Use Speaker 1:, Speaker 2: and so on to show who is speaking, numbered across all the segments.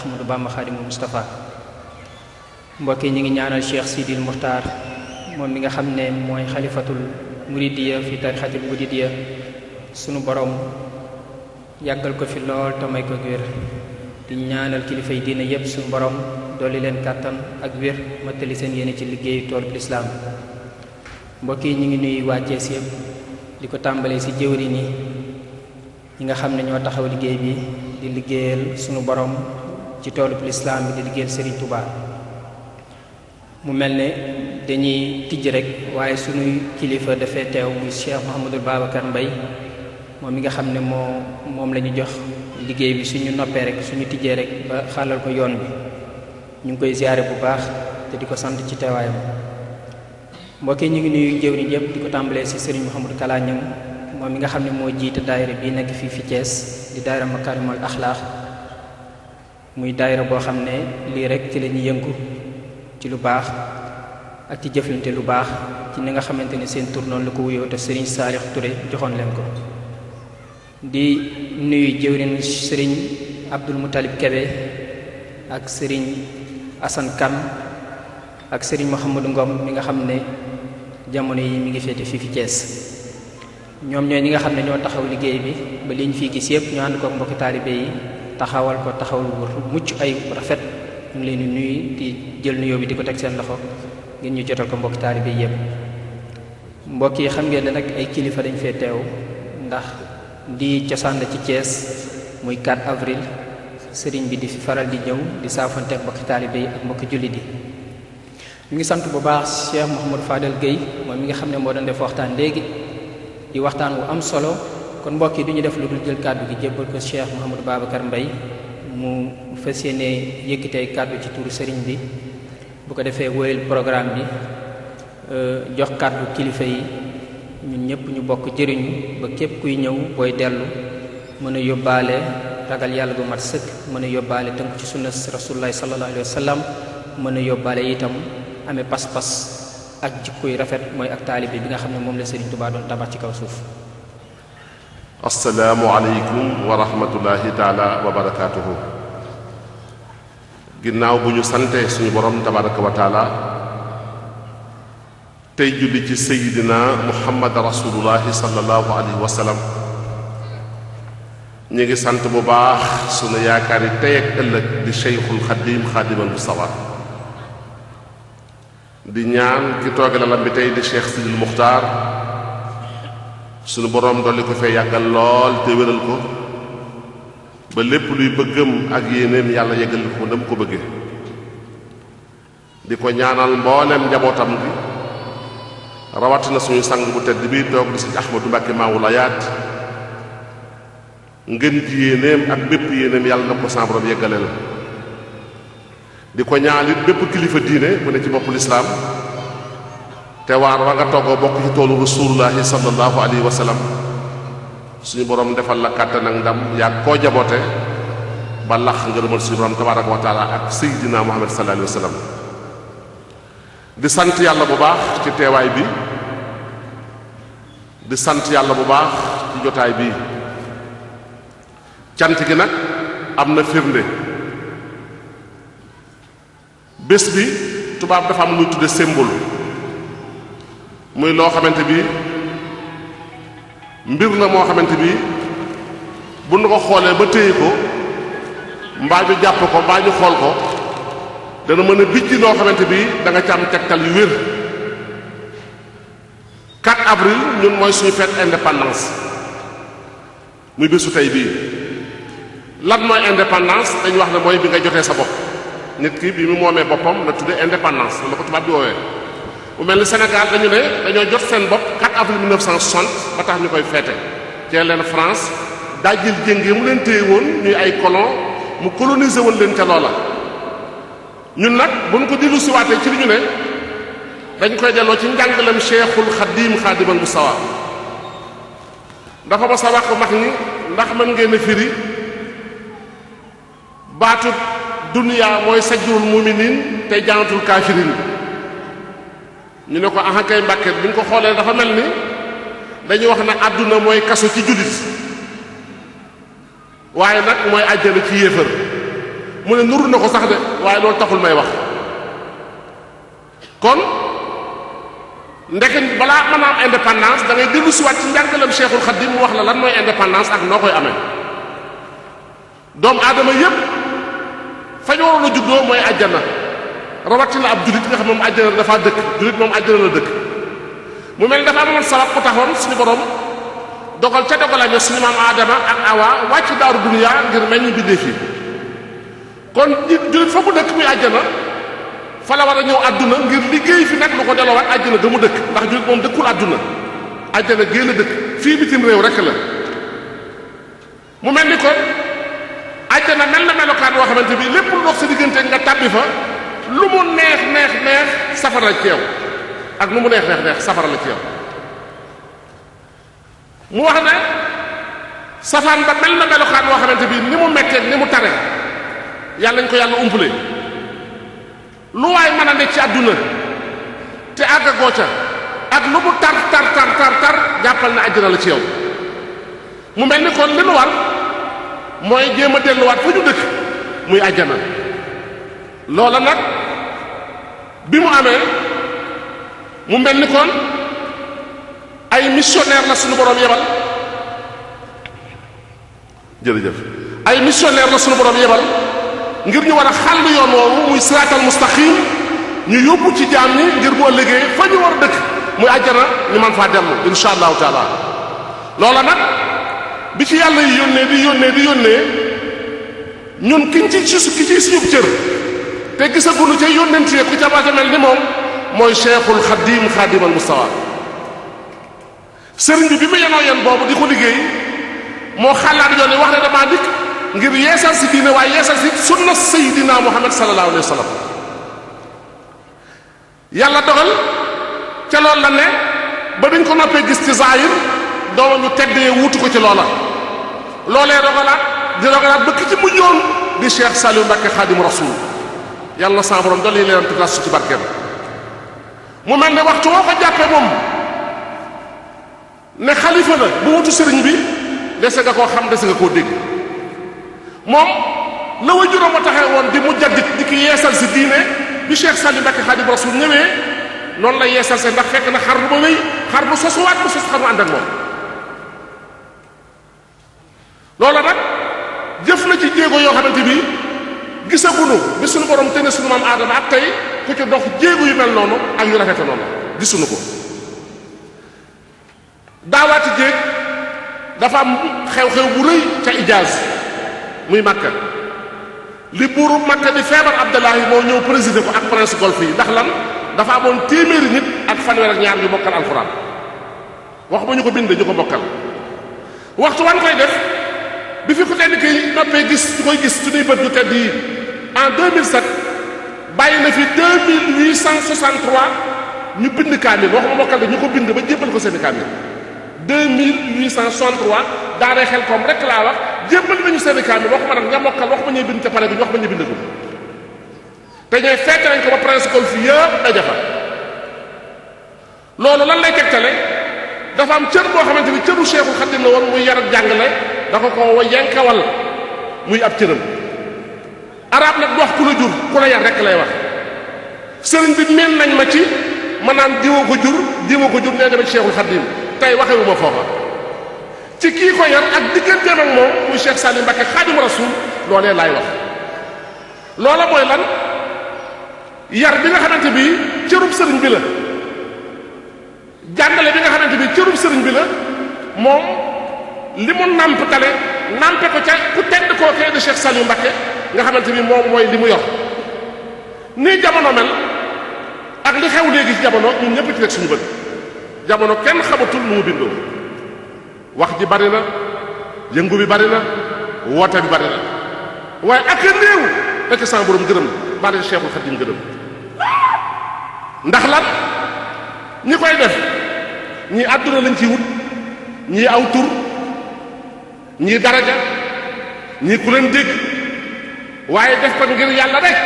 Speaker 1: Ahmadou Bamba Khadimul Mustafa. mbokk yi ñu ngi ñaanal Cheikh Sidil Muxtaar moom mi nga xam ne mooy xalifatul muridiya fi tarixatul muridiya sunu borom yàggal ko fi lool te may ko wér di ñaanal kilifa yi diine yépp sunu borom dolli leen kàttan ak wér mattali seen yéene ci liggéeyu toolu lislaam. mbokk yi ñu ngi nuyu waa Cees yépp di ko tàmbalee ci jëwriñ yi ñi nga xam ne ñoo taxaw liggéey bi di liggéeyal sunu borom ci toolu lislaam bi di liggéeyal Serigne Touba. mu mel ne dañuy tijj rek waaye sunuy kilifa dafay teew muy Cheikh Mouhamadul Babacar Mbaye moom mi nga xam ne moom la ñu jox liggéey bi suñu noppee rek suñu tijjee rek ba xàllal ko yoon bi ñu ngi koy ziyaare bu baax te di ko sant ci teewaayam. mbokk yi ñu ngi nuyu jëwriñ yëpp di ko tàmbalee ci Serigne Mouhamadou Kala Ñang moom mi nga xam ne moo jiite daayira bi nekk fii fi Thiès di daayira Makarimal Akhlaq muy daayira boo xam ne lii rek ci la ñuy yëngu ci lu baax ak ci jëflante lu baax ci ni nga xamante ne seen tur noonu la ko wuyoo te Serigne Saalix Touré joxoon leen ko. di nuyu jëwriñ Serigne Abdul Moutalib Kebe ak Serigne Assane Kane ak Serigne Mouhamadou Ngom mi nga xam ne jamono yi mi ngi féete fii fi Thiès. ñoom ñooy ñi nga xam ne ñoo taxaw liggéey bi ba liñ fii gis yëpp ñu ànd ko mbokki taalibe yi taxawal ko taxawal bu mucc ay rafet. ñu ngi leen di nuyu di jël nuyoo bi di ko teg seen loxo ngeen ñu jotal ko mbokki taalibe yépp. mbokk yi xam ngeen ne nag ay kilifa dañ fee teew ndax di cosaan la ci Thiès muy 4 avril sëriñ bi di fi faral di ñëw di saafante ak mbokki taalibe yi ak mbokki jullit yi. ñu ngi sant bu baax Cheikh Mouhamadou Fadel Gueye moom mi nga xam ne moo doon def waxtaan léegi di waxtaan wu am solo kon mbokk yi du ñu def lu dul jël kàddu gi jébbal ko Cheikh Mouhamadou Babacar Mbaye mu fas yéene yëkkitey kàddu ci turu sëriñ bi bu ko defee wóyal programme bi jox kàddu kilifa yi ñun ñëpp ñu bokk jëriñu ba képp kuy ñëw booy dellu mën a yóbbaale ragal yàlla bu mat sëkk mën a yóbbaale tënk ci sunna rasulullahi sallallahu alayhi wa sallam mën a yóbbaale itam amee pas-pas ak jikko yu rafet mooy ak taalibe bi nga xam ne moom la Sëriñ Tuubaa doon tabax ci kaw suuf.
Speaker 2: assalaamu aleykum wa rahmatullahi taala wa barakaatuhu. ginnaaw bu ñu santee suñu borom tabaraka wa taala tey julli ci sayidina muhammad rasulullahi sallallahu alayhi wa sallam ñu ngi sant bu baax sunu yaakaar yi tey ak ëllëg di cheikhul xadim xaadimal mustafa di ñaan ki tooge lalam bi tey di cheikh sidil muxtaar sunu boroom dolli ko fee yàggal lool te wéral ko ba lépp luy bëggam ak yéenéem yàlla yeggal ko ndam ko bëgge di ko ñaanal mboolem njabootam gi rawatina suñu sang bu tedd bi toog di sëñ Ahmadu Mbàkke Maawulayaat ngeen ji yéenéem ak bépp yéenéem yàlla na ko sa boroom yeggale la di ko ñaan it bépp kilifa diine bu ne ci boppu lislaam te waar wa nga toggoo bokk ci toolu rasulullahi sallallahu alayhi wa sallam suñu borom defal la kàttan ak ndam yaa koo jaboote ba lax ngërëmal suñu borom tabaraka wa taala ak sayyidina muhammad sallallahu alayhi wa sallam di sant yàlla bu baax ci teewaay bi di sant yàlla bu baax ci jotaay bi cant gi nag am na firnde bés bi tubaab dafa am lu tudde symbole muy loo xamante bi mbir la moo xamante bi bu nu ko xoolee ba téye ko mbaa ñu jàpp ko mbaa ñu xool ko dana mën a bijji loo xamante bi da nga ci am tegtal yu wér. 4 avril ñun mooy suñu fête indépendance muy bésu tey bii lan mooy indépendance dañu wax ne mooy bi nga jotee sa bopp nit ki bi mu moomee boppam la tudde indépendance la ko tubaab di woowee. bu mel ni Sénégal dañu ne dañoo jot seen bopp 4 avril 1960 ba tax ñu koy feete cee leen France dajjil jéngee mu leen téye woon ñuy ay colon mu coloniser woon leen ca loola. ñun nag bu ñu ko dillu siwaatee ci li ñu ne dañ koy delloo ci njàngalem cheikhul xadim xaadimal mustafa dafa ba sa wax mag ni ndax mën ngeen a firi baatu duniyaa mooy sajjurul muminin te jaanatul kaafirin ñu ne ko aha kay mbàkke bi ñu ko xoolee dafa mel ni dañuy wax ne àdduna mooy kaso ci jullit waaye nag mooy àjjana ci yéefar mu ne nuru na ko sax de waaye loolu taxul may wax. kon ndeke balaa mën a am indépendance da ngay dellu siwaat ci njàngalam Cheikhul Khadim mu wax la lan mooy indépendance ak noo koy amee. doomu aadama yépp fa ñu waroon a juddoo mooy àjjana rawatina ab jullit nga xam moom àjjana dafa dëkk jullit moom àjjana la dëkk. mu mel ni dafa amoon sabab bu taxoon suñu borom dogal ca dogalame suñu maam Adama ak Awa wàcc daaru duniya ngir mel ni bindee fii kon jullit fa mu dëkk muy àjjana fa la war a ñëw àdduna ngir liggéey fi nag lu ko delloowaat àjjana ga mu dëkk ndax jullit moom dëkkul àdduna àjjana génn dëkk fii bitim réew rek la. mu mel ni kon àjjana mel na melokaan boo xamante bi lépp lu dox sa diggante nga tàbbi fa lu mu neex neex neex safara ci yow ak lu mu neex neex neex safara la ci yow. mu wax ne safaan ba mel na melokaan boo xamante bi ni mu mettee ni mu tare yàlla ñu ko yàlla umpule lu waay mën a nekk ci àdduna te àggagoo ca ak lu mu tar tar tar tar tar jàppal na àjjana la ci yow. mu mel ni kon li nu war mooy jéem a delluwaat fa ñu dëkk muy àjjana. loola nag bi mu amee mu mel ni kon ay missionnaire la suñu borom yebal jërëjëf ay missionnaire la suñu borom yebal ngir ñu war a xàll yoon woowu muy siraatal mustaqim ñu yóbbu ci jaam ñi ngir boo liggéey fa ñu war a dëkk muy àjjana ñu man faa dellu insha allahu taala. loola nag bi ci yàlla yi yónnee ñun ki ci suñu cër te gisaguñu ca yónnentee ku ca bata mel ni moom mooy Cheikhul Khadim Khadimal Mustafa. sëriñ bi mu yenoo yen boobu di ko liggéey moo xalaat yoon wax ne damaa dikk ngir yeesal si diine waaye yeesal si sunna Seydina Muhammad sallallahu alayhi wa sallam. yàlla dogal ca loolu la ne ba duñ ko noppee gis ci zahir dooma ñu teddee wuutu ko ci loola. loolee rogalaat ba ki ci mujjoon di Cheikh Saliou Mbacké Khadim Rasoul yàlla sa borom dolli leen tas ci barkeem. mu mel ne waxtu woo ko jàppee moom ne xalifa la bu wutu sëriñ bi dese nga koo xam dese nga koo dégg. moom la wa juróom a taxee woon di mujaddid di ki yeesal si diine bi Cheikh Saliou Mbacké Khadim Rasoul ñëwee noonu la yeesal see ndax fekk na xar bu ba wéy xar bu sosuwaat bu sos xar mu ànd ak moom. loola nag jëf na ci jéego yoo xamante bi gisaguñu bi suñu borom te ne suñu maam Aadama ak tey ku ci dox jéego yu mel noonu ak yu rafete noonu gisuñu ko. daawaati jéeg dafa am xew-xew bu rëy ca Ijaaz muy Makka li buuru Makka di feebar Abdullahi moo ñëw présider ko ak prince golfe yi ndax lan dafa amoon téeméeri nit ak fanweer ak ñaar yu bokkal alxuraan wax ba ñu ko bind ñu ko bokkal. waxtu wan koy def bi fi ko tedd ki noppee gis ñu koy gis suñuy bët yu tedd yi en 2007 bàyyi na fi 2863 ñu bind kaamil waxuma mokkal de ñu ko bind ba jébbal ko seeni kaamil 2863 daaree xel koom rek laa wax jébbal nañu seeni kaamil waxuma nag ña mokkal waxuma ñuy bind ca pare bi ñu wax ma ñuy bind ko te ñooy fekk nañ ko ba prince golf yëpp daja fa. loolu lan lay tegtale dafa am cër boo xamante ni cëru Cheikhul Khadim la woon muy yar ak jàngale dafa ko wa yenkawal muy ab cëram. arab nag du wax ku la jur ku la yar rek lay wax sëriñ bi mel nañ ma ci ma naan diwoo ko jur nee dama ci Cheikhul Khadim tey waxewuma foofa ci kii ko yar ak digganteem ak moom muy Cheikh Saliou Mbacké Khadim Rasoul loolee laay wax. loola mooy lan yar bi nga xamante bi cërub sëriñ bi la jàngale bi nga xamante bi cërub sëriñ bi la moom li mu nàmptale nàmpe ko ca ku tedd koo kee di Cheikh Saliou Mbacké nga xamante bi moom mooy li mu yor nii jamono mel ak li xew léegi ci jamono ñun ñëpp ci rek suñu bët jamono kenn xamatul nu mu bindoo wax ji bari na yëngu bi bari na woote bi bari na waaye ak a néew fekk sama borom gërëm bari Cheikhul Khadim gërëm ndax lan ñi koy def ñii àdduna lañ ciy wut ñii aw tur ñii daraja ñii ku leen dégg waaye def ko ngir yàlla rek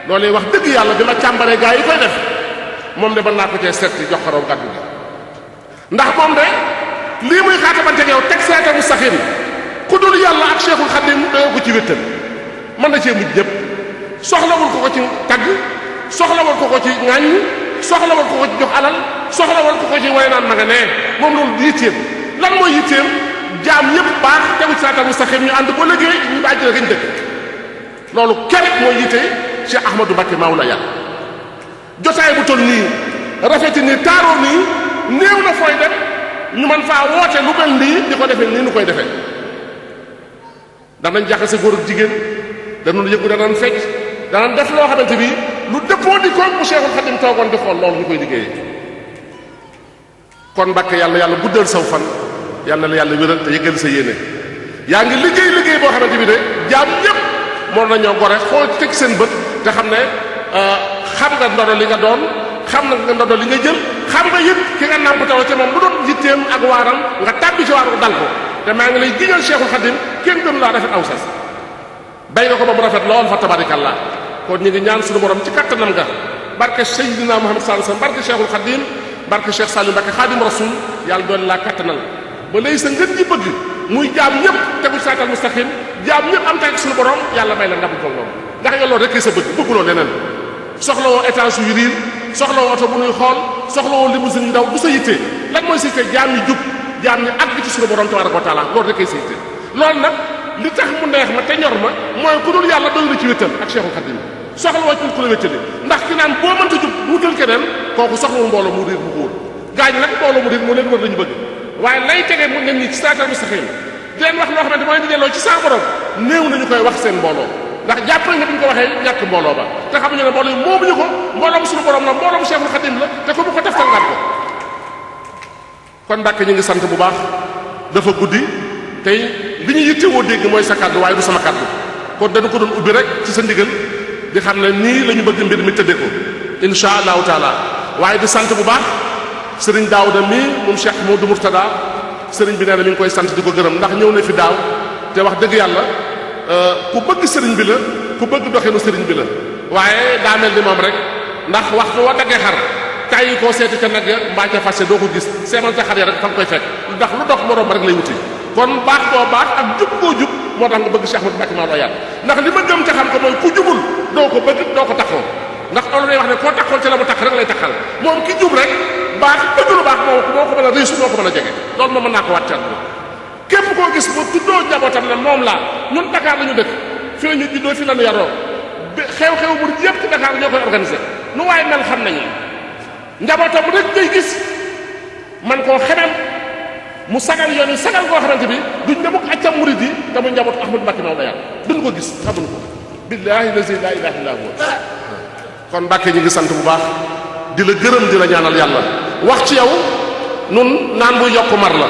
Speaker 2: loolu wax dëgg yàlla bi ma càmbaree gaa yi koy def moom de mën naa ko cee seet jox ko raw gàddu gi ndax moom de lii muy xaatamante ak yow teg seeta mustaxim ku dul yàlla ak Cheikhul Khadim doyoo ko ci wéttal mën na cee mujj ñëpp soxlawul ko ci tagg soxlawul ko ci ŋàññ soxlawul ko ci jox alal soxlawul ko ci way naan ma nga nee moom loolu yitteem lan mooy yitteem jaam ñëpp baax tegu ci siraatal mustaqim ñu ànd ba liggéey ñu ba àjjana gañ dëkk loolu képp mooy yitte Cheikh Ahmadou Mbacké Mawla yàlla jotaay bu toll nii rafeti nii taaroo nii néew na fooy dem ñu mën faa woote lu mel nii di ko defee nii nu koy defee danañ jaxase góor ak jigéen danañ yëngu danañ fecc danañ def loo xamante bi lu dëppoo di koom bu Cheikhul Khadim toogoon di xool loolu ñu koy liggéeyee kon Mbacké yàlla guddal saw fan yàlla la yàlla wéral te yëggal sa yéene yaa ngi liggéey boo xamante bi de jaam ñëpp moo nañoo gore xool teg seen bët te xam ne xam nga ndono li nga doon xam na nga ndono li nga jël xam nga yit ki nga nàmpataw ca moom lu doon yitteem ak waaram nga tàbbi ci waaru dal ko te maa ngi lay giñal Cheikhul Khadim kenn gënu laa rafet aw sas bay nga ko ba mu rafet lool fa tabarakallah kon ñu ngi ñaan suñu borom ci kattanam nga barke Seydina Muhammad sallallahu alayhi wasallam barke Cheikhul Khadim barke Cheikh Saliou Mbacké Khadim Rasoul yàlla doon laa kattanal ba léegi sa ngën ji bëgg muy jaam ñëpp tegu siraatal mustaqim jaam ñëpp am tey suñu borom yàlla may la ndam ko moom ndax nga loolu rek sa bëgg bëgguloo leneen soxlawoo étage yu riir soxlawoo oto bu nuy xool soxlawoo limousine yu ndaw du sa yitte lan mooy sa yitte jaam ñi jub jaam ñi àgg ci suñu borom tabaraka wa taala loolu rek sa yitte loolu nag li tax mu neex ma te ñor ma mooy ku dul yàlla doy na ci wéttal ak Cheikhul Khadim soxlawoo ci ku la wéttali ndax ki naan boo mënta jub wutal keneen kooku soxlawul mbooloo mu riir mu ko wóor gaañ nag mbooloo mu riir moo leen wër lañu bëgg waaye lay tege mu nen ñi ci siraatal mustaqim di leen wax loo xamante mooy di delloo ci sa borom néew nañu koy wax seen mbooloo ndax jàpp nañ ne bu ñu ko waxee ñàkk mbooloo ba te xamuñu ne mbooloo yi moomuñu ko mbooloo mu suñu borom la mbooloo mu Cheikhul Khadim la te ko bu ko deftal ngaat ko kon Mbacké ñu ngi sant bu baax dafa guddi tey li ñu yittewoo dégg mooy sa kàddu waaye du sama kàddu kon dañu ko doon ubbi rek ci sa ndigal di xam ne nii la ñu bëgg mbir mi tëddee ko insha allahu taala waaye di sant bu baax sëriñ Daouda mii moom Cheikh Modou Mourtada sëriñ bi nee na mi ngi koy sant di ko gërëm ndax ñëw na fi daaw te wax dëgg yàlla ku bëgg sëriñ bi la ku bëgg doxinu sëriñ bi la waaye daa mel ni moom rek ndax waxtu wa daggee xar tàyyi koo seeti ca nag ya mbaa ca fase doo ko gis seemal ca xar ya rek fa nga koy fekk ndax lu dox moroom rek lay wuti kon baax koo baax ak jub koo jub moo tax nga bëgg Cheikh Ahmadou Mbacké Mawla yàlla ndax li ma gëm ca xam ko mooy ku jubul doo ko bëgg doo ko taxoo ndax olof lay wax ne koo taxoon ci la mu tax rek lay taxal moom ki jub rek baax bëgg lu baax moo ko mën a réussir moo ko mën a jege loolu moom mën naa ko wàccal képp koo gis ba tuddoo njabootam ne moom laa ñun Dakar la ñu dëkk fi la ñu juddoo fi la ñu yaroo xew-xew bu yëpp ci Dakar ñoo koy organiser nu waaye mel xam nañu njabootam rek ngay gis man koo xemem mu sagal yoon yi sagal koo xamante bi duñ ne mukk accam murid yi te mu njabootu Ahmadou Mbacké Mawla yàlla duñ ko gis xamuñu ko billahi la ilaha illa huwa kon Mbacké ñu ngi sant bu baax di la gërëm di la ñaanal yàlla wax ci yow nun naan bu yokku mar la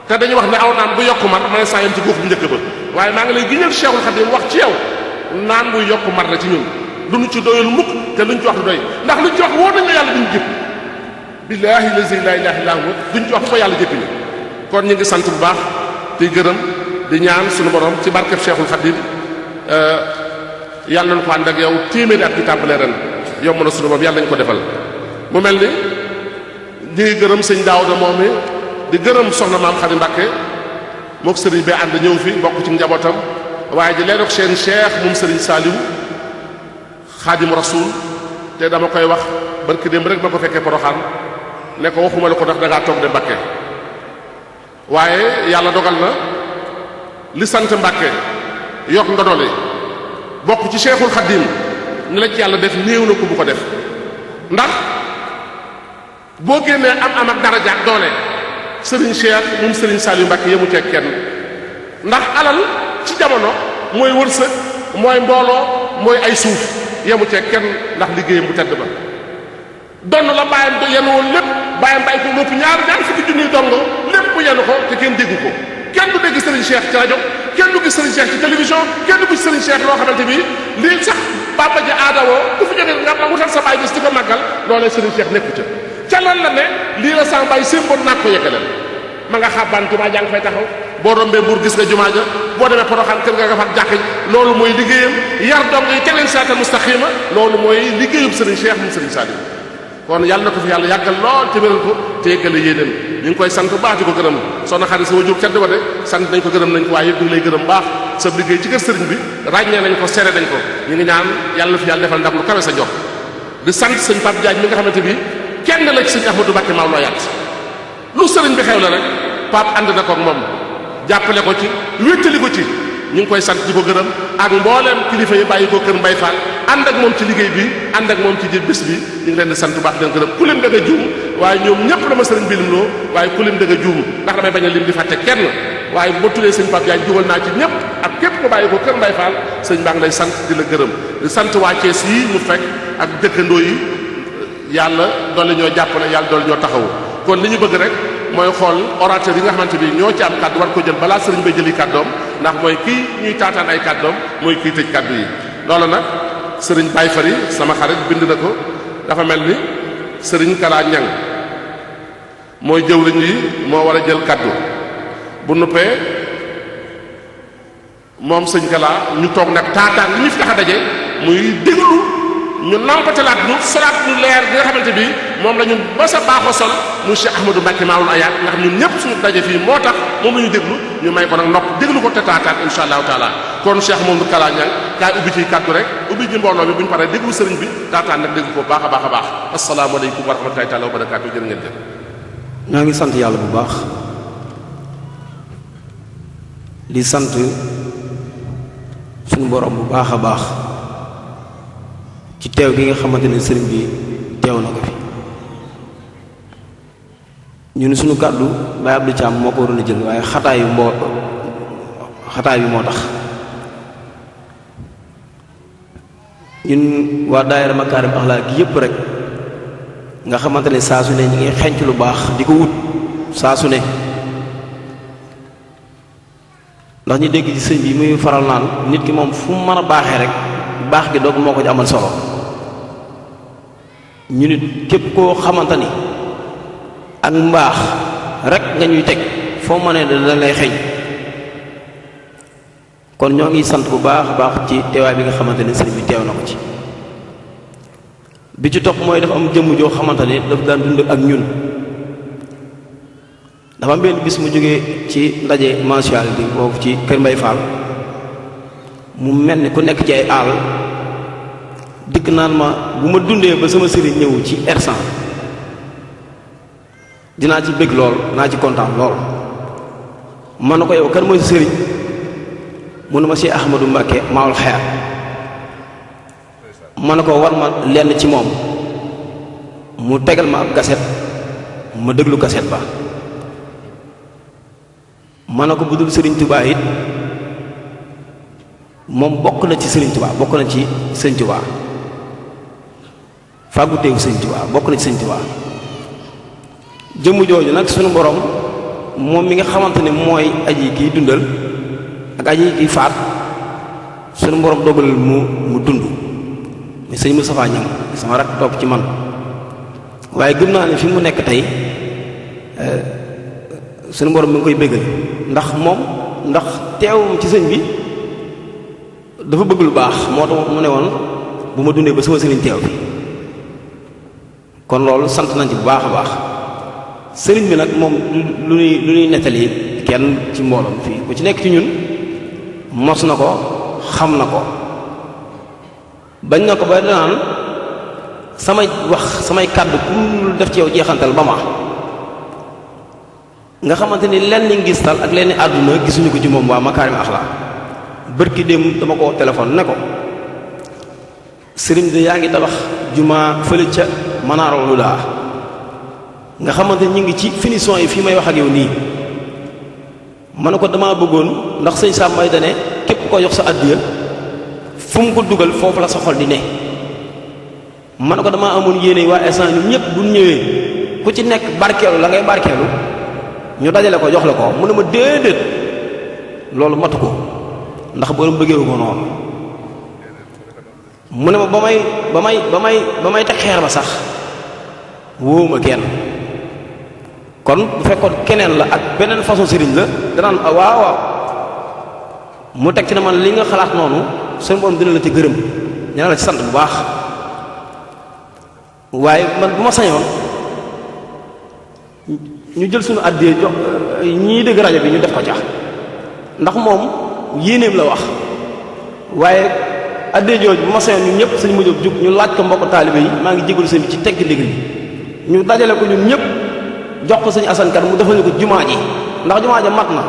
Speaker 2: te dañuy wax ne aw naan bu yokku mar ma ne saa yem ci góox bu njëkk ba waaye maa ngi lay giñal Cheikhul Khadim wax ci yow naan bu yokku mar la ci ñun lu ñu ci doyul mukk te luñ ci wax du doy ndax luñ ci wax wóor nañ la yàlla duñ jëpp billahi la ilaha illa huwa duñ ci wax fu ko yàlla jëppi ni kon ñu ngi sant bu baax di gërëm di ñaan suñu borom ci barkeb Cheikhul Khadim yàlla nañ ko ànd ak yow téeméeri at bi tàmbalee ren yomb na suñu borom yàlla nañ ko defal mu mel ni ñu ngi gërëm sëñ Daouda moom mi di gërëm soxna maam Khady Mbacké mook sëriñ bi ànd ñëw fi bokk ci njabootam waaye di leen ak seen cheikh moom sëriñ Saliou Khadim Rasoul te dama koy wax barki démb rek ba ko fekkee Poroxaan ne ko waxuma la ko ndax da ngaa toog de Mbacké waaye yàlla dogal na li sant Mbacké yokk ndodole bokk ci Cheikhul Khadim ni la ci yàlla def néew na ko bu ko def ndax boo génnee am ak daraja ak doole Serigne Cheikh moom Serigne Saliou Mbacké yemu ceeg kenn ndax alal ci jamono mooy wërsëg mooy mbooloo mooy ay suuf yemu ceeg kenn ndax liggéeyam bu tedd ba donn la bàyyam yenu woon lépp bàyyam bàyyi ko lépp ñaar fukki junniy dongo lépp mu yenu ko te kenn déggu ko kenn du dégg Serigne Cheikh ci rajo kenn du gis Serigne Cheikh ci télévision kenn du gis Serigne Cheikh loo xamante bi lii sax papa ji aadawoo ku fi jógee nga wutal sa baay bis di ko màggal loolee Serigne Cheikh nekku ca loolu la ne lii la sa baay symbole naa ko yëkkaleel ma nga xabbaan jumaa jaa nga fay taxaw boo rombee Mbuur gis nga jumaa ja boo demee Poroxaan kër nga fa jàkk loolu mooy liggéeyam yar dong yi teg leen siraatal mustaqima loolu mooy liggéeyum Serigne Cheikh moom Serigne Saliou kon yàlla na ko fi yàlla yàggal lool te wéral ko te yëggale yéeneen ñu ngi koy sant baax di ko gërëm soxna xarit sa wajur tedd wa de sant nañ ko gërëm nañ ko waaye yëpp ñu ngi lay gërëm baax sa liggéey ci kër sëriñ bi ràññee nañ ko seere nañ ko ñu ngi ñaan yàlla fi yàlla defal ndam lu kawe sa jox di sant sëñ Pape Diagne mi nga xamante bi kenn la ci sëñ Ahmadou Mbacké Maam loo yàtt lu sëriñ bi xew la rek Pape ànd na ko ak moom jàppale ko ci wéttali ko ci ñu ngi koy sant di ko gërëm ak mbooleem kilifa yi bàyyi ko kër Mbay Fall ànd ak moom ci liggéey bi ànd ak moom ci jël bés bi ñu ngi leen di sant bu baax di leen gërëm ku lim da nga juum waaye ñoom ñëpp dama sëriñ bi lim loo waaye ku lim da nga juum ndax damay bañ a lim di fàtte kenn waaye boo tuddee sëñ Pape Diagne dugal naa ci ñëpp ak képp ko bàyyi ko kër Mbay Fall sëñ baa ngi lay sant di la gërëm di sant waa Thiès yi ñu fekk ak dëkkandoo yi yàlla doole ñoo jàppale yàlla doole ñoo taxawu kon li ñu bëgg rek mooy xool orateur yi nga xamante bi ñoo ci am kàddu war ko jël balaa sëriñ bay jëli kàddoom ndax mooy kii ñuy taataan ay kàddoom mooy kii tëj kàddu yi loolu nag sëriñ Baye Fari sama xarit bind na ko dafa mel ni sëriñ Kala Ñang mooy jëwriñ yi moo war a jël kàddu bu nuppee moom sëñ Kala ñu toog nag taataan li ñu fi tax a daje muy déglu ñu nampatalaat ñu solaat ñu leer bi nga xamante bi moom la ñu ba sa baaxoo sol mu Cheikh Ahmadou Mbacké Maoul Hayaat nga xam ñun ñëpp suñu daje fii moo tax moom la ñu déglu ñu may ko nag nopp déglu ko te taataan insha allahu taala kon Cheikh Mamadou Kala Niang kaay ubbi ci kàddu rek ubbi ji mbooloo mi bu ñu paree déglu sëriñ bi taataan nag déglu ko baax a baax a baax asalaamaaleykum wa rahmatullahi taala wa barakaatu jërë ngeen jëf.
Speaker 3: ñoo ngi sant yàlla bu baax di sant suñu borom bu baax a baax ci teew gi nga xamante ne sëriñ bi teew na ko fi ñun suñu kàddu Baye Abdou Thiam moo ko waroon a jël waaye xataay bi moo tax ñun waa daayira Makaarim Axlaaq gi yépp rek nga xamante ne saa su ne ñi ngi xenc lu baax di ko wut saa su ne ndax ñu dégg ci sëñ bi muy faral naan nit ki moom fu mu mën a baaxee rek baax gi doog moo ko ci amal solo ñu nit képp koo xamante ni ak mbaax rek nga ñuy teg foo mënee da lay xeeñ kon ñoo ngi sant bu baax a baax ci teewaay bi nga xamante ne sëriñ bi teew na ko ci bi ci topp mooy dafa am jëmm joo xamante ne daf daan dund ak ñun dafa am benn bis mu jógee ci ndaje mensuel bi foofu ci Kër Mbay Fall mu mel ni ku nekk ci ay àll dikk naan ma bu ma dundee ba sama sëriñ ñëw ci R100 dinaa ci bëgg lool naa ci kontaan lool man na ko yow kan mooy sa sëriñ mu ne ma Cheikh Ahmadou Mbacké Maoul Hayaat ma ne ko war ma lenn ci moom mu tegal ma ab kaset ma déglu kaset ba ma ne ko bu dul sëriñ Touba it moom bokk na ci sëriñ Touba bokk na ci sëriñ Touba fàggu teewu sëriñ Touba bokk na ci sëriñ Touba jëmm jooju nag sunu borom moom mi nga xamante ne mooy aji kiy dundal ak aji kiy faat sunu borom dogal mu dund mi sëñ Moustapha Niang sama rak topp ci man waaye gëm naa ne fi mu nekk tey sunu borom mi ngi koy béggal ndax teewum ci sëñ bi dafa bëgg lu baax moo tax mu ne woon bu ma dundee ba sama sëriñ teew bi kon loolu sant nañ ci bu baax a baax sëriñ bi nag moom lu ñuy nettali kenn ci mbooloom fii ku ci nekk ci ñun mos na ko xam na ko bañ na ko ba danaan samay wax samay kàddu ku def ci yow jeexantal ba ma nga xamante ni lenn ngistal ak lenn àdduna gisuñu ko ci moom waa Makaarim Axlaaq bërki dem dama ko téléphone ne ko sëriñ de yaa ngi tabax juma fële ca Manaarul Hudaa nga xamante ñu ngi ci finition yi fii may wax ak yow nii ma ne ko damaa bëggoon ndax sëñ Sam may dane képp ko jox sa addiya fu mu ko dugal foofu la sa xol di ne ma ne ko damaa amoon yéene waa instant ñun ñëpp bu ñëwee ku ci nekk barkeelu la ngay barkeelu ñu dajale ko jox la ko mu ne ma déedéet loolu matu ko ndax borom bëggeewu ko noonu mu ne ma ba may teg xeer ba sax wóowuma kenn kon bu fekkoon keneen la ak beneen façon sëriñ la danaan waaw mu teg ci ne man li nga xalaat noonu seen borom dina la ci gërëm dina la ci sant bu baax waaye man bu ma sañoon ñu jël suñu àddee jox ñii dégg rajo bi ñu def ko ca ndax moom yéeneem la wax waaye addee jooju bu ma sañoon ñun ñëpp sëñ Modou jug ñu laaj ko mbokk taalibe yi maa ngi jégalu sëñ bi ci tegg ndigal yi ñu dajale ko ñun ñëpp jox ko sëñ Assane Kane mu defal ñu ko jumaa ji ndax jumaa ja mat na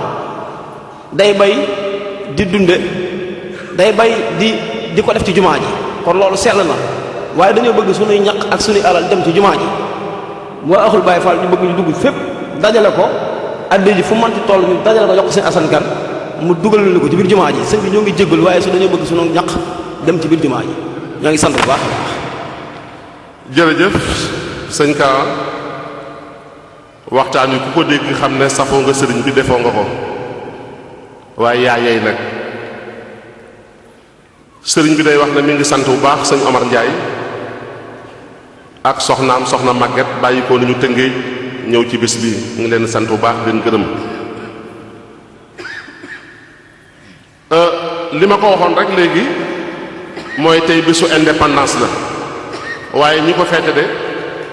Speaker 3: day bay di dunde day bay di ko def ci jumaa ji kon loolu sell na waaye dañoo bëgg suñuy ñaq ak suñuy alal dem ci jumaa ji waa axul Baye Fall ñu bëgg ñu dugg fépp dajale ko addee ji fu manti toll ñu dajale ko jox ko sëñ Assane Kane mu dugal lu ko ci biir jumaa ji sëñ bi ñoo ngi jégalu waaye su dañoo bëgg suñu ñaq dem ci biir jumaa ji ñoo ngi sant bu baax a baax.
Speaker 2: jërëjëf sëñ Ka waxtaan wi ku ko dégg xam ne safoo nga sëriñ bi defoo nga ko waaye yaa yey nag sëriñ bi day wax ne mi ngi sant bu baax sëñ Omar Ndiaye ak soxnaam soxna Maguette bàyyi ko ni ñu tëngee ñëw ci bés bi ngi leen sant bu baax leen gërëm li ma ko waxoon rek léegi mooy tey bésu indépendance la waaye ñi ko feete de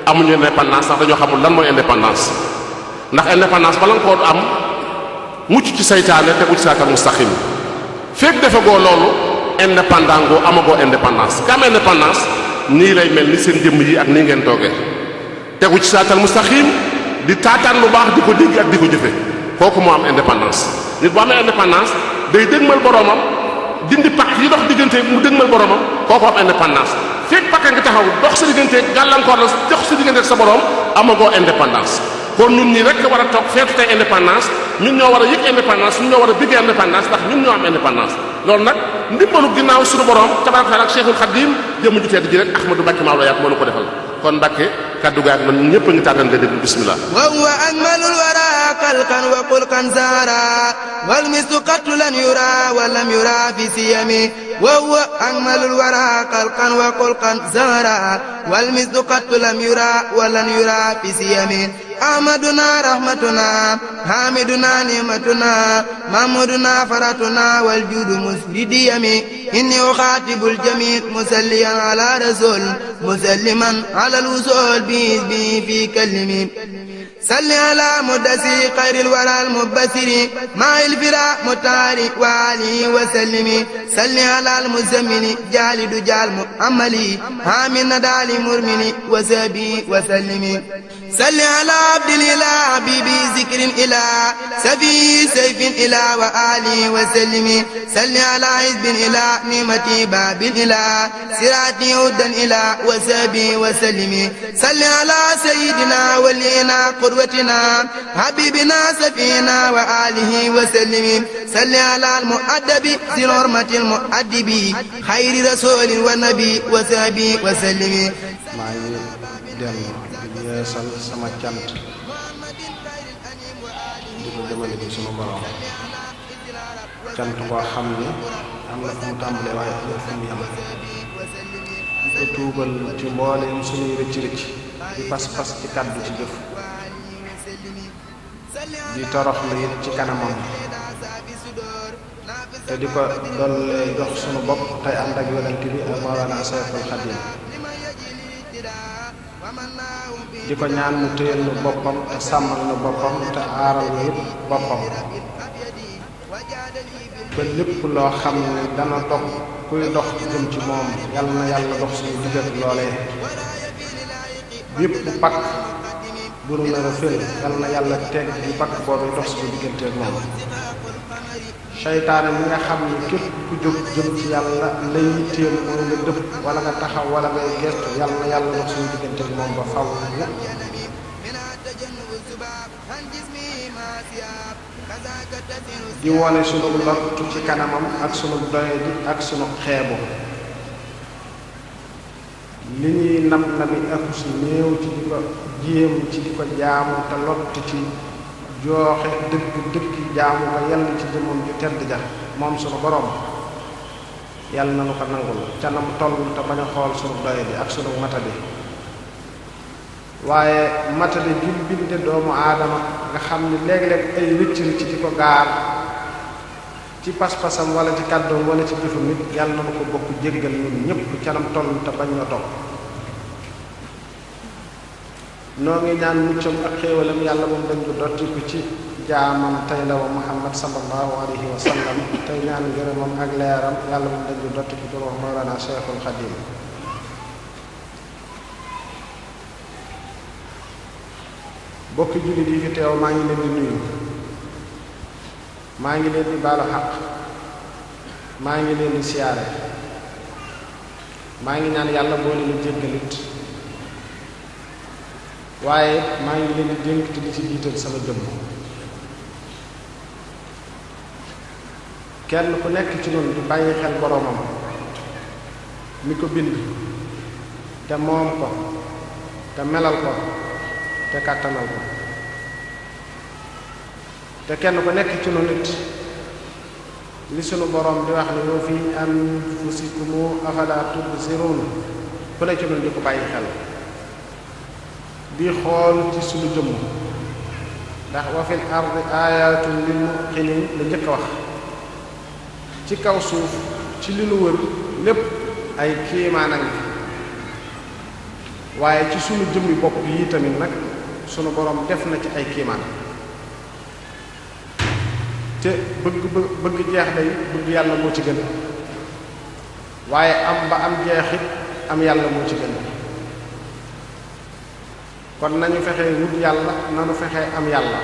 Speaker 2: amuñu indépendance ndax dañoo xamul lan mooy indépendance ndax indépendance bala nga koo am mucc ci saytaane tegu ci siraatal mustaqim fekk defe goo loolu indépendant ngoo amagoo indépendance ka am indépendance nii lay mel ni seen jëmm yi ak nii ngeen toogee tegu ci siraatal mustaqim di taataan lu baax di ko dégg ak di ko jëfe kooku moo am indépendance nit bu amee indépendance day dëgmal boromam dindi pakk yi dox diggante mu dëgmal boromam kooku am indépendance fekk pakk nga taxaw dox sa diggante gàllankoor la dox sa diggante ak sa borom amagoo indépendance kon ñun ñi rek war a toog feetu tey indépendance ñun ñoo war a yëg indépendance ñun ñoo war a bëgg indépendance ndax ñun ñoo am indépendance loolu nag ndimbalu ginnaaw suñu borom tabaraka taala ak Cheikhul Khadim jëmm ju tedd ji rek Ahmadou Mbacké Maodo yaat moo nu ko defal kon Mbacké kaddu gaak man ñun ñëpp a ngi tàggan nga déglu bismillah
Speaker 4: wa huwa akmalul wara xalqan wa xulqan zara wal mislu qattu lan yura wa lam yura fi siyami wa huwa akmalul wara xalqan wa xulqan zara wal mislu qattu lam yura wa lam yura fi siyami ahmaduna rahmatuna hamiduna ni'matuna mahmuduna faratuna wal judu musridiyami inni ukhatibul jami' musalliyan ala rasul musalliman ala al-wusul bi fi kalimi salli ala mudasi khairil wara al-mubassiri ma'il fira mutari wa alihi wa sallimi salli ala al-muzammini jalidu jal mu'amali amin nadali murmini wa sabi wa sallimi salli ala abdil ila habibi zikrin ila safi sayfin ila wa alihi wa sallimi salli ala hizbin ila nimati babin ila sirati hudan ila wa sabi wa sallimi salli ala sayyidina walina qudwatina habibina safina wa alihi wa sallimi salli ala al-mu'addabi zil hurmatil mu'addibi khayri rasulin wa nabi wa sabi wa sallimi
Speaker 5: yeesal sama cant di ko jëmale ci sunu borom cant koo xam ne am na fu mu tàmbalee waaye am na fu mu yem di ko tuubal ci mbooleem sunuy rëcc rëcc di pas-pas ci kàddu ci jëf di torox la it ci kanamam te di ko dollee jox sunu bopp tey ànd ak yonent bi ak Mawlana Cheikhul Khadim di ko ñaan mu téyel nu boppam te sàmmal nu boppam te aaral nu it boppam ba lépp loo xam ne dana dox kuy dox jëm ci moom yal na yàlla dox suñu diggat loolee bépp pakk bu nu nar a fél yal na yàlla teg di pakk boobu dox suñu digganteeg moom seytaane mi nga xam ne képp ku jóg jëm ci yàlla lay yitteem mooy nga dëpp wala nga taxaw wala ngay gestu yal na yàlla dox suñu digganteeg moom ba faw di wone sunu lottu ci kanamam ak sunu doyadi ak sunu xeebu li ñuy nab nabi ak su néew ci di ko jéem ci di ko jaamu te lott ci jooxe dëgg jaamu ko yàlla ci jëmmam ju tedd ja moom sunu borom yàlla na nu ko nangul ca nam toll te bañ a xool sunu doyadi ak sunu matadi waaye matadi ju binde doomu aadama nga xam ni léeg-léeg ay rëcc di ko gaar ci pas-pasam wala ci kàddoom wala ci jëfam nit yàlla na nu ko bokk jéggal ñun ñëpp ca nam toll te bañ ñoo topp noo ngi ñaan muccam ak xéewalam yàlla moom dañ ko dotti ko ci jaamam tey la wa Muhammad sallallahu alayhi wa sallam tey ñaan ngërëmam ak leeram yàlla mu dañu dotti ci tur Mawlana Cheikhul Khadim bokki jullit yi fi teew maa ngi leen di nuyu maa ngi leen di baalu xaq maa ngi leen di siyaare maa ngi ñaan yàlla boo leen jéggalit waaye maa ngi leen di dénk te di ci jiital sama jëmm kenn ku nekk ci noonu di bàyyi xel boroomam mi ko bind te moom ko te melal ko te kàttanal ko te kenn ku nekk ci noonu it li sunu boroom di wax ne wa fi anfusikum afala tubsirun ku ne ci noonu di ko bàyyi xel di xool ci sunu jëmm ndax wa fil ardi ayatun lil muqinin la njëkk a wax ci kaw suuf ci li nu wër lépp ay kéemaan a ngi waaye ci sunu jëmmi bopp yi tamit nag sunu borom def na ci ay kéemaan te bëgg jeex day bëgg yàlla moo ci gën waaye am ba am jeexit am yàlla moo ci gën kon nañu fexe wut yàlla nanu fexe am yàlla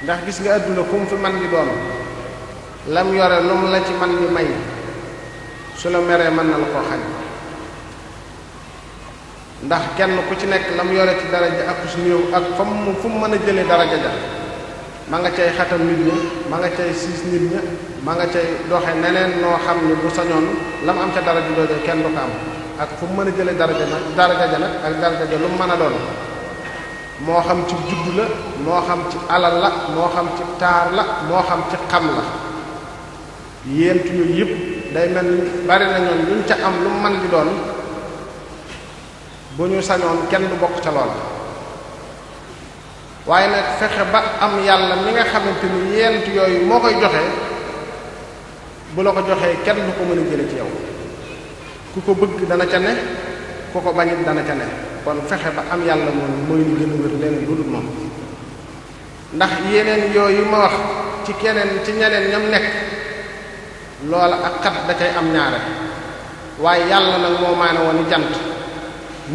Speaker 5: ndax gis nga àdduna kum fi man di doon lam yore lu mu la ci man di may su la meree mën na la koo xañ ndax kenn ku ci nekk lam yore ci daraja ak su néew ak fu mu mën a jëlee daraja ja ma nga cay xatam nit ñi ma nga cay siis nit ñi ma nga cay doxe neneen noo xam ni bu sañoon lam am ca daraja jooju kenn du ko am ak fu mu mën a jëlee daraja ja nag ak daraja ja lu mu mën a doon moo xam ci juddu la moo xam ci alal la moo xam ci taar la moo xam ci xam la yéent yooyu yëpp day mel ni bari na ñoon luñ ca am lu mu mën di doon bu ñu sañoon kenn du bokk ca loola waaye nag fexe ba am yàlla mi nga xamante ni yéent yooyu moo koy joxe bu la ko joxee kenn du ko mën a jële ci yow ku ko bëgg dana ca ne ku ko bañit dana ca ne kon fexe ba am yàlla moom mooy li gën a wér leneen lu dul moom ndax yeneen yooyu ma wax ci keneen ci ñeneen ñam nekk loola ak xat da cay am ñaare waaye yàlla nag moo maane woon jant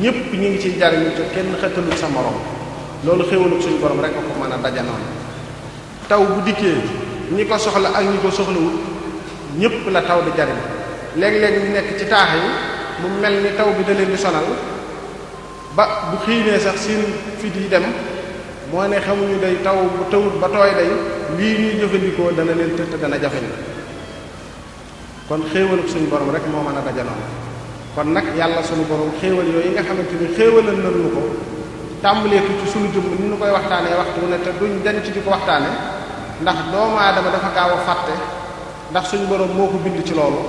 Speaker 5: ñépp ñu ngi ciy jariñu te kenn xëttalul sa morom loolu xéwaluk suñu borom rek a ko mën a dajanoon taw bu dikkee ñi ko soxla ak ñi ko soxlawul ñépp la taw di jariñ léeg-léeg ñu nekk ci taax yi mu mel ni taw bi da leen di sonal ba bu xiinee sax seen fit yi dem moo ne xamuñu day taw bu tawut ba tooy day lii ñuy jëfandikoo dana leen tëdd dana jafeñ kon xéewaluk suñu borom rek moo mën a dajaloon kon nag yàlla suñu borom xéewal yooyu nga xamante ni xéewalal nañu ko tàmbalee ko ci suñu jëmm ni ñu koy waxtaanee waxtu ne te duñ dañ ci di ko waxtaane ndax doomu aadama dafa gaaw a fàtte ndax suñu borom moo ko bind ci loolu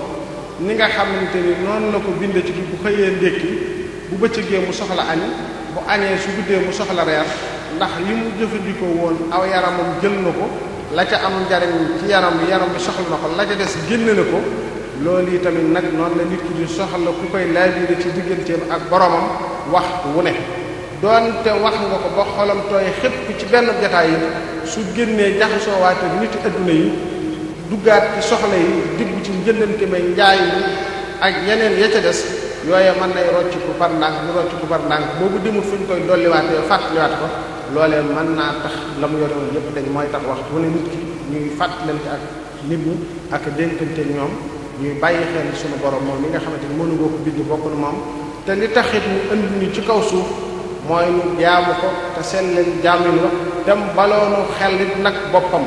Speaker 5: ni nga xamante ni noonu la ko bind ci bu xëyee ndékki bu bëccëgee mu soxla añ bu añee su guddee mu soxla reer ndax li mu jëfandikoo woon aw yaramam jël na ko la ca am njariñ ci yaram bi soxla na ko la ca des génn na ko loolu yi tamit nag noonu la nit ki di soxla ku koy laabire ci digganteem ak boromam waxtu wu ne doonte wax nga ko ba xolam tooy xépp ci benn jataay yi su génnee jaxasoo waate nit adduna yi duggaat ci soxla yi diggu ci njëndante may njaay mi ak yeneen ya ca des yooye mën nay rocc ku par ndànk bu rocc ku par ndànk boobu demul fu ñu koy dolliwaatee fàttaliwaat ko loolee mën naa tax la mu yore woon yépp dañ mooy tax waxtu wu ne nit ki ñuy fàttalante ak nit ñi ak dénkante ñoom ñuy bàyyi xel sunu borom moom mi nga xamante ni mënu boo ko bind bokk na moom te li taxit mu indi ñu ci kaw suuf mooy ñu jaamu ko te seen leen jaamin wa dem baloonu xel it nag boppam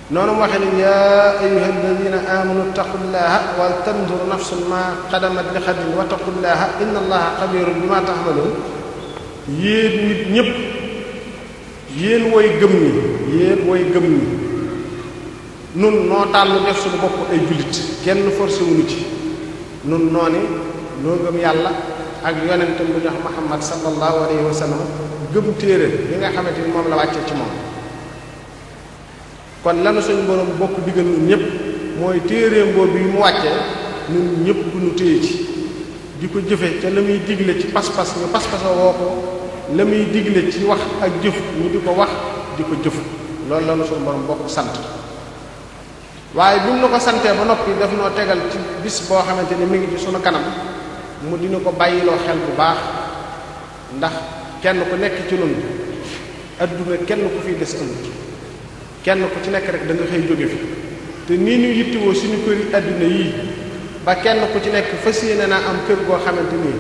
Speaker 5: noonu mu waxee ni yaa ayyuha alladina amanu taqullaha wal tanzur nafsun ma qadamat li xadin wa taqullaha inna allaha xabirun bima taxmalun yéen nit ñépp yéen woy gëm ñi nun noo tànn def suñu bopp ay jullit kenn forcé wuñu ci nun nooni noo gëm yàlla ak yonentam bu ñu wax Muhammad sallallahu alayhi wa sallam gëm téere bi nga xamante ni moom la wàcce ci moom kon lanu suñu borom bokk diggal ñun ñëpp mooy téereem boobu bi mu wàccee ñun ñëpp ñu téye ci di ko jëfe te la muy digle ci pas-pas ñu pas-pasoo woo ko la muy digle ci wax ak jëf ñu di ko wax di ko jëf loolu la nu suñu borom bokk sant waaye bi mu na ko santee ba noppi daf noo tegal ci bis boo xamante ni mi ngi ci sunu kanam mu dina ko bàyyiloo xel bu baax ndax kenn ku nekk ci nun adduna kenn ku fiy des amut kenn ku ci nekk rek da nga xëy jóge fi te nii ñu yittewoo suñu kër yi adduna yii ba kenn ku ci nekk fas yéene naa am kër goo xamante nii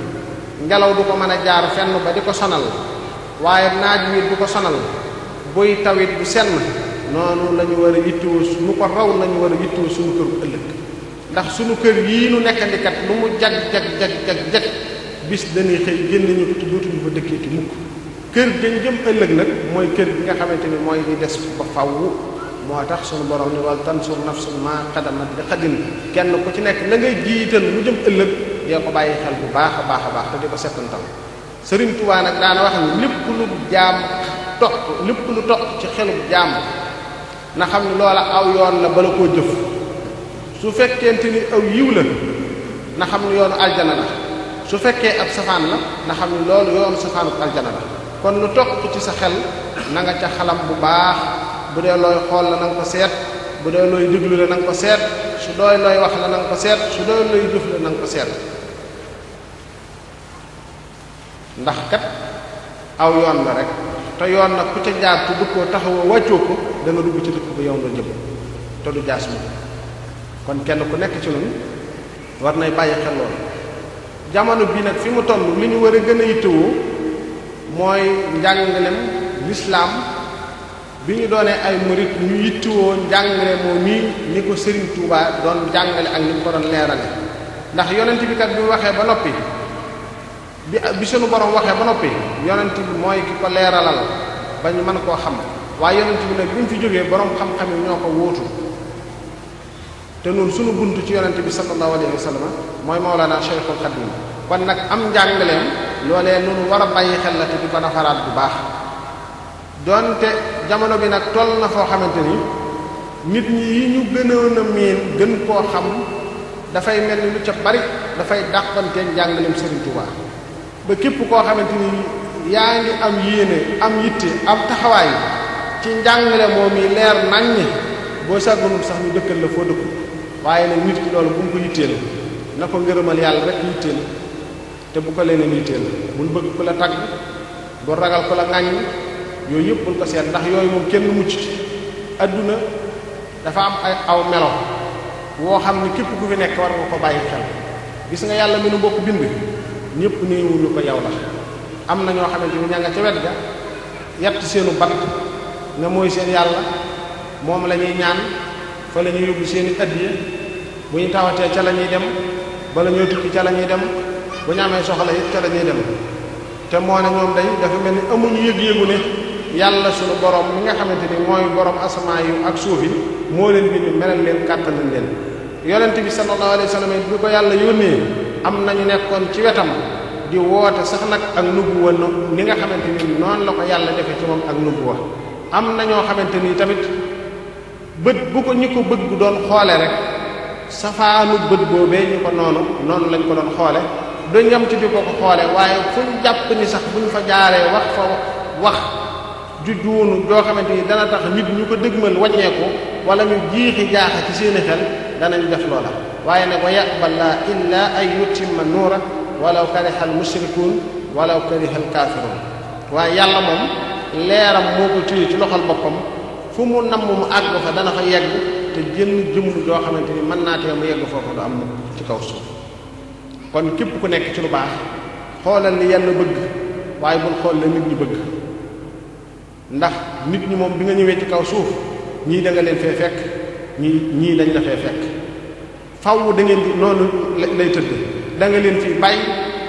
Speaker 5: ngelaw du ko mën a jaar fenn ba di ko sonal waaye naaj wi du ko sonal buy tawit bu senn noonu la ñu war a yittewoo nu ko raw la ñu war a yittewoo suñu kër bu ëllëg ndax suñu kër yii nu nekkandikat lu mu jag bis dañuy xëy génn ñu ko dootuñu fa dëkkee ci mukk kër dañ jëm ëllëg nag mooy kër bi nga xamante ni mooy di des ba faw moo tax sunu borom ni wal tansur nafsun ma qaddamat li xadin kenn ku ci nekk la ngay jiital lu jëm ëllëg dee ko bàyyi xel bu baax a baax te di ko settantal Sëriñ Tuubaa nag daana wax ni lépp lu jaam lépp lu toq ci xelub jaam na xam ni loola aw yoon la bala koo jëf su fekkente ni aw yiw la na xam ni yoonu aljana la su fekkee ab safaan la na xam ni loolu yoonu safaanu aljana la kon lu toq ci sa xel na nga ca xalam bu baax bu dee looy xool la na nga ko seet bu dee looy déglu la na nga ko seet su dooy looy wax la na nga ko seet su dooy looy jëf la na nga ko seet ndax kat aw yoon la rek te yoon nag ku ca jaar te dukkoo taxawoo wàccoo ko da nga dugg ci dëkk ba yow la jëm te du jaas moom kon kenn ku nekk ci ñun war nay bàyyi xel loolu jamono bii nag fi mu toll li ñu war a gën a yittewoo mooy njàngalem lislaam bi ñu doonee ay murit ñu yittewoo njàngale moo nii ni ko Serigne Touba doon jàngale ak ni mu ko doon leerale ndax yonent bi kat bi mu waxee ba noppi bi sunu borom waxee ba noppi yonent bi mooy ki ko leeralal ba ñu mën koo xam waaye yonent bi nag bi mu fi jógee borom xam-xam yi ñoo ko wóotu te noonu sunu buntu ci yonent bi sallallahu alayhi wa sallam mooy Mawlana Cheikhul Khadim kon nag am njàngaleem loolee noonu war a bàyyi xel la te di ko nafaraat bu baax donte jamono bi nag toll na foo xamante ni nit ñi yi ñu gënoon a miin gën koo xam dafay mel ni lu ca bari dafay dàqanteeg njàngaleem Serigne Touba ba képp koo xamante ni yaa ngi am yéene am yitte am taxawaay ci njàngale moom yi leer naññ boo sàggunul sax ñu dëkkal la foo dëkku waaye nag nit ki loolu bu mu ko yitteel na ko ngërëmal yàlla rek yitteel te bu ko leneen yitteel bul bëgg ku la tagg bul ragal ku la ŋàññ yooyu yëpp bul ko seet ndax yooyu moom kenn mucc ci adduna dafa am ay aw melo woo xam ne képp ku fi nekk war nga ko bàyyi xel gis nga yàlla mi nu bokk bind ñëpp néewuñu ko yow la am na ñoo xamante ni ña nga ca wet ga yett seenu bant nga mooy seen yàlla moom la ñuy ñaan fa la ñuy yóbbu seeni addiya bu ñu tawatee ca la ñuy dem bala ñoo tukki ca la ñuy dem bu ñu amee soxla it ca la ñuy dem te moo ne ñoom day dafa mel ni amuñu yëg-yëgu ne yàlla sunu borom mi nga xamante ni mooy borom asamaan yu ak suuf yi moo leen bi ñu melal leen kàttanal leen yonent bi sallallahu alayhi wa sallam bi ko yàlla yónnee am nañu nekkoon ci wetam di woote sax nag ak nubuwa ni nga xamante ni noonu la ko yàlla defee ci moom ak nubuwa am na ñoo xamante ni tamit bët bu ko ñi ko bëgg doon xoole rek safaanu bët boobee ñu ko noonu lañ ko doon xoole duñ yam ci di ko xoole waaye fuñ jàpp ni sax buñ fa jaaree wax fa wax ju juunu joo xamante ni dana tax nit ñu ko dëgmal wàññeeku wala ñu jiixi jaaxa ci seeni xel danañ def loola waaye nag wa yaqbala illa an yutimma nuura walaw karihal mushrikuun walaw karihal kaafiruun waaye yàlla moom leeram moo ko téye ci loxol boppam fu mu namm mu àgg fa dana fa yegg te jënn jëmm joo xamante ni mën naa tee mu yegg foofu du am ci kaw suuf kon képp ku nekk ci lu baax xoolal li yàlla bëgg waaye bul xool la nit ñi bëgg ndax nit ñi moom bi nga ñëwee ci kaw suuf ñii da nga leen fee fekk ñii dañ la fee fekk faww da ngeen di noonu lay tëdd da nga leen fii bàyyi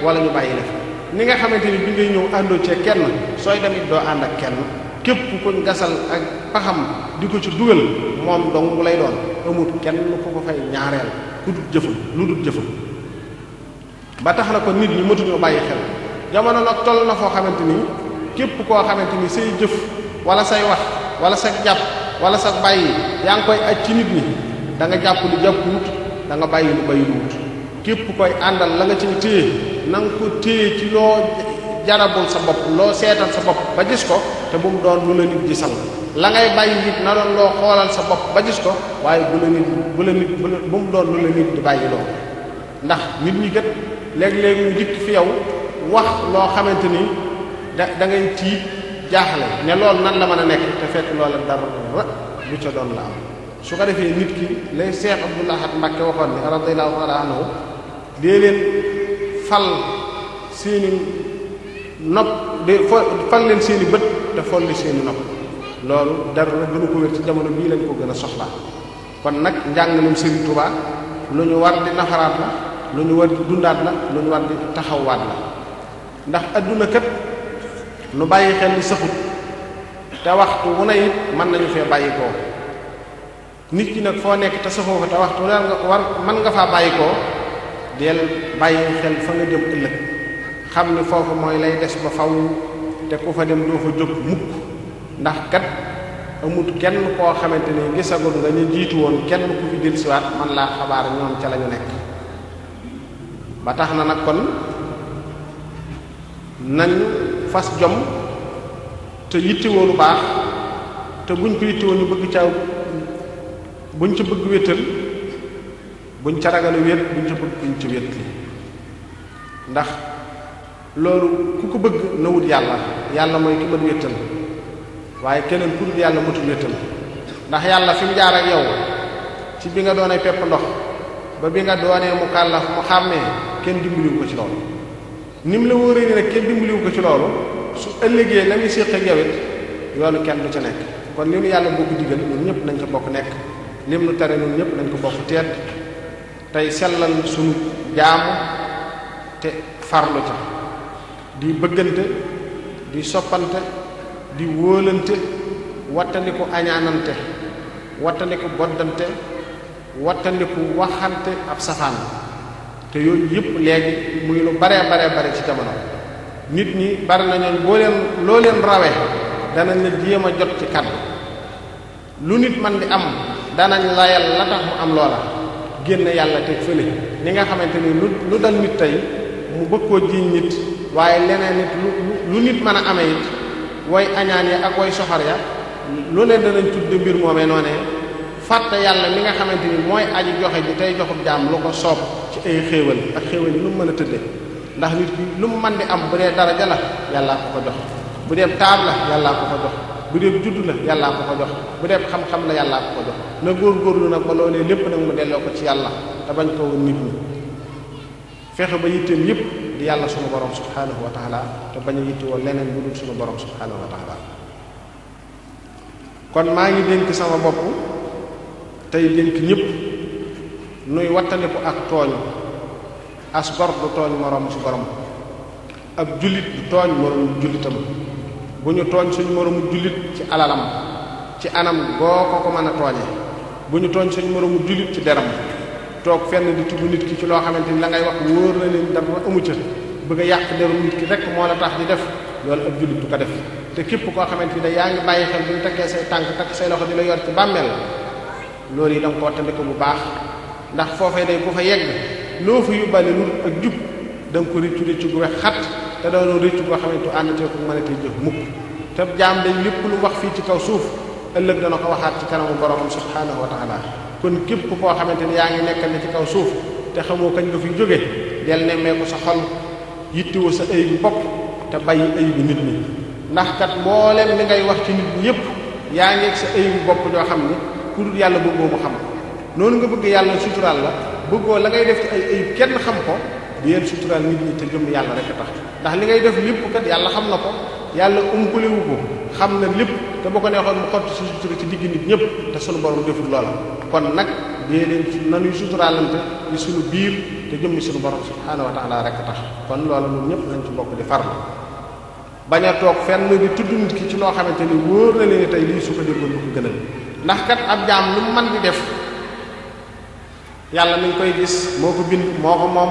Speaker 5: wala ñu bàyyi la fi ni nga xamante ni bi ngay ñëw àndoo cee kenn sooy damit doo ànd ak kenn képp kuñ gasal ak paxam di ko ci dugal moom dong lay doon amut kenn ku ko fay ñaareel ku dut jëfam lu dut jëfam ba tax na ko nit ñi mëtuñoo bàyyi xel jamono nag toll na foo xamante ni képp koo xamante ni say jëf wala say wax wala sa jàpp wala sa bàyyi yaa ngi koy aj ci nit ñi da nga jàpp lu jàpp wut da nga bàyyi lu bàyyi lu wut képp koy àndal la nga ci téye na nga ko téye ci loo jarabul sa bopp loo seetal sa bopp ba gis ko te bu mu doon lu la nit gisal la ngay bàyyi nit na doon loo xoolal sa bopp ba gis ko waaye bu mu doon lu la nit di bàyyi loo ndax nit ñi kat léeg-léeg ñu dikk fi yow wax loo xamante ni da ngay tiit jaaxle ne loolu nan la mën a nekk te fekk loola dara du ca doon la am su ko defee nit ki lay Seex Abdul Ahad Mbakke waxoon ni radiyallahu ta'ala anhu dee leen fal seeni nopp fal leen seeni bët te folli seeni nopp loolu dara gënu ko wér ci jamono bii lañ ko gën a soxlaa kon nag njàngalem Serigne Touba lu ñu war di nafaraat la lu ñu war di dundaat la lu ñu war di taxawaat la ndax adduna kat nu bàyyi xel li saxut te waxtu wu ne it mën nañu fee bàyyi koo nit ki nag foo nekk te saxoo fa te waxtu wu ne mën nga faa bàyyi koo del bàyyi xel fa nga jëm ëllëg xam ni foofu mooy lay des ba faw te ku fa dem doo fa jóg mukk ndax kat amut kenn koo xamante ni gisagul nga ñu jiitu woon kenn ku fi dellusiwaat man laa xabaar ñoom ca la ñu nekk ba tax na nag kon nañu fas jom te yittewoo lu baax te buñ ko yittewoo ñu bëgg caaw buñ ca bëgg wéttal buñ ca ragal wét buñ ca bëgg buñ ca wét ndax loolu ku ko bëgg na wut yàlla mooy ki mën wéttal waaye keneen ku dul yàlla matul wéttal ndax yàlla fi mu jaar ak yow ci bi nga doonee pepp ndox ba bi nga doonee mu kàllaf mu xàmmee kenn dimbaliwu ko ci loolu ni mu la wóoree ni nag kenn dimbaliwu ko ci loolu su ëllëgee la muy séq ak yow it yoonu kenn du ca nekk kon li nu yàlla bokk digal ñun ñëpp nañ ko bokk nekk lim nu tere ñun ñëpp nañ ko bokk teet tey sellal sunu jaamu te farlu ca di bëggante di soppante di wóolante wattandiku añaanante wattandiku boddante wattandiku waxante ab safaan te yooyu yëpp léegi muy lu bare ci jamono nit ñi bari nañu loo leen rawe danañ la jéem a jot ci kàddu lu nit man di am danañ layal la tax mu am loola génn yàlla teg fële ni nga xamante ni lu dal nit tey mu bëgg koo jiiñ nit waaye leneen nit lu nit mën a amee it way añaan ya ak way soxor ya lu ne danañ tudde mbir moomee noonee fàtte yàlla mi nga xamante ni mooy aji joxe ji tey joxub jaam lu ko soob ci ay xéewal ak xéewal yi lu mu mën a tëdde ndax nit ki lu mu mën di am bu dee daraja la yàllaa ko ko jox bu dee taar la yàllaa ko ko jox bu dee judd la yàllaa ko ko jox bu dee xam-xam la yàllaa ko ko jox na góorgóorlu nag ba loolee lépp nag mu delloo ko ci yàlla te bañ ko woon nit ñi fexe ba yitteem yépp di yàlla sunu borom subhanahu wa taala te bañ a yittewoo leneen bu dul sunu borom subhanahu wa taala kon maa ngi dénk sama bopp tey dénk ñëpp nuy wattandiku ak tooñ as gor du tooñ moroom su borom ab jullit du tooñ moroomu jullitam bu ñu tooñ suñu moroomu jullit ci alalam ci anam goo ko mën a tooñee bu ñu tooñ suñu moroomu jullit ci deram toog fenn di tudd nit ki ci loo xamante ni la ngay wax wóor na leen dara amu ca bëgg a yàq deru nit ki rek moo la tax di def loolu ab jullit du ko def te képp koo xamante ni da yaa ngi bàyyi xel bu ñu takkee say tànk takk say loxo di la yor ci bàmmeel loolu yi da nga koo tandi ko bu baax ndax foofee day ku fa yegg loo fa yóbbaale lu ak jub da nga ko rëccu rëccu gu wex xat te doonoo rëccu goo xamante àndatee ko mënatee jëf mukk te jaam day lépp lu wax fii ci kaw suuf ëllëg dana ko waxaat ci kanamu boromam subhanahu wa taala kon képp koo xamante ni yaa ngi nekkal ne ci kaw suuf te xamoo kañ nga fi jóge del nemmeeku sa xol yittiwu sa ayibu bopp te bàyyi ayibu nit ñi ndax kat mboolem li ngay wax ci nit ñi yépp yaa ngi ak sa ayibu bopp ñoo xam ni ku dul yàlla bëggoo mu xam noonu nga bëgg yàlla suturaal la bëggoo la ngay def ci ay ayib kenn xam ko di yéen suturaal nit ñi te jëm yàlla rek a tax ndax li ngay def lépp kat yàlla xam na ko yàlla umpalewu ko xam na lépp te boo ko neexoon mu xotti sa sutura ci digg nit ñëpp te sunu borom deful loola kon nag dee leen nanuy suturaalante ci sunu biir te jëmmi sunu borom subhaanahu wa taala rek a tax kon loola ñun ñëpp nañ ci bokk di farlu bañ a toog fenn di tudd nit ki ci loo xamante ni wóor na leen ni tey lii su ko déggoon lu ko gënal ndax kat ab jaam lu mu mën di def yàlla mi ngi koy gis moo ko bind moo ko moom